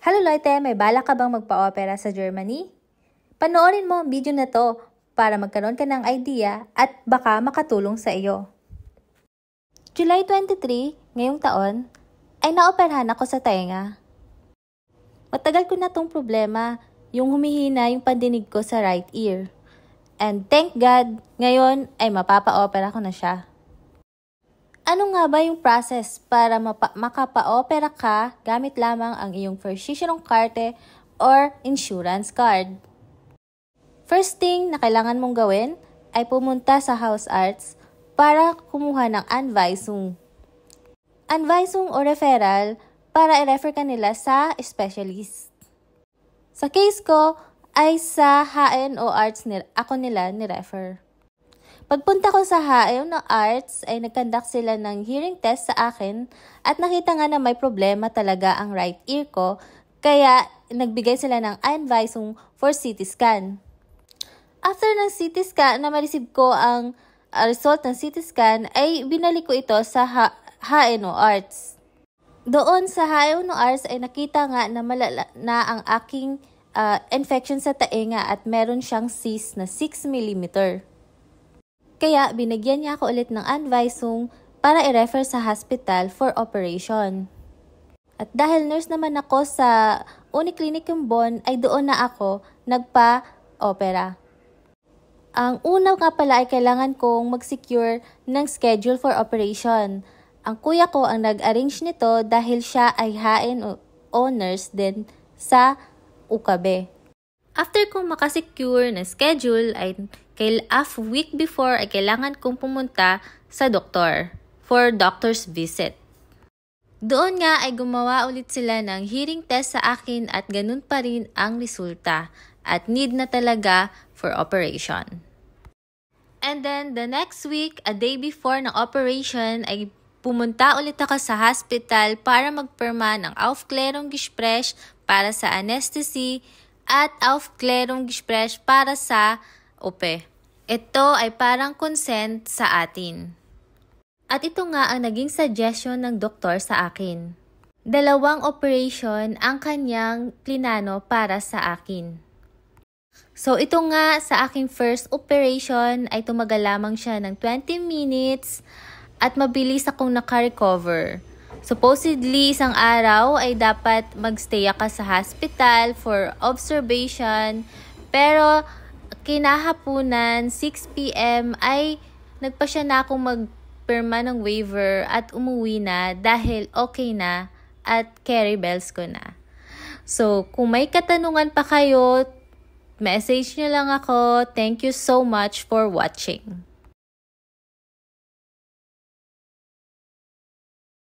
Hello Leute, may balak ka bang magpa-opera sa Germany? Panoorin mo ang video na to para magkaroon ka ng idea at baka makatulong sa iyo. July 23, ngayong taon, ay naoperahan ako sa tenga. Matagal ko na tong problema, yung humihina yung pandinig ko sa right ear. And thank God, ngayon ay mapapa-opera ko na siya. Ano nga ba yung process para makapa-opera ka gamit lamang ang iyong physician carte or insurance card? First thing na kailangan mong gawin ay pumunta sa House Arts para kumuha ng Anweisung. Anweisung o referral para i-refer ka nila sa specialist. Sa case ko ay sa HNO Arts ako nila ni-refer. Pagpunta ko sa HNO Arts ay nag-conduct sila ng hearing test sa akin at nakita nga na may problema talaga ang right ear ko kaya nagbigay sila ng Anweisung for CT scan. After ng CT scan na ma-receive ko ang result ng CT scan ay binalik ko ito sa HNO Arts. Doon sa HNO Arts ay nakita nga na malala na ang aking infection sa tainga at meron siyang cyst na 6 mm. Kaya binigyan niya ako ulit ng Anweisung para i-refer sa hospital for operation. At dahil nurse naman ako sa Uniclinicum Bonn ay doon na ako nagpa-opera. Ang una nga pala ay kailangan kong mag-secure ng schedule for operation. Ang kuya ko ang nag-arrange nito dahil siya ay HNO nurse din sa UKB. After kong makasecure ng schedule ay week before ay kailangan kong pumunta sa doktor for doctor's visit. Doon nga ay gumawa ulit sila ng hearing test sa akin at ganun pa rin ang resulta at need na talaga for operation. And then the next week, a day before ng operation ay pumunta ulit ako sa hospital para magpirma ng Aufklärungsgespräch para sa anesthesia at Aufklärungsgespräch para sa OP. Ito ay parang consent sa atin. At ito nga ang naging suggestion ng doktor sa akin. 2 operation ang kanyang plinano para sa akin. So ito nga sa aking first operation ay tumagal lamang siya ng 20 minutes at mabilis akong naka-recover. Supposedly, isang araw ay dapat magstay ka sa hospital for observation, pero kinahapunan, 6 p.m. ay nagpasya na akong magpirma ng waiver at umuwi na dahil okay na at carry bells ko na. So, kung may katanungan pa kayo, message nyo lang ako. Thank you so much for watching.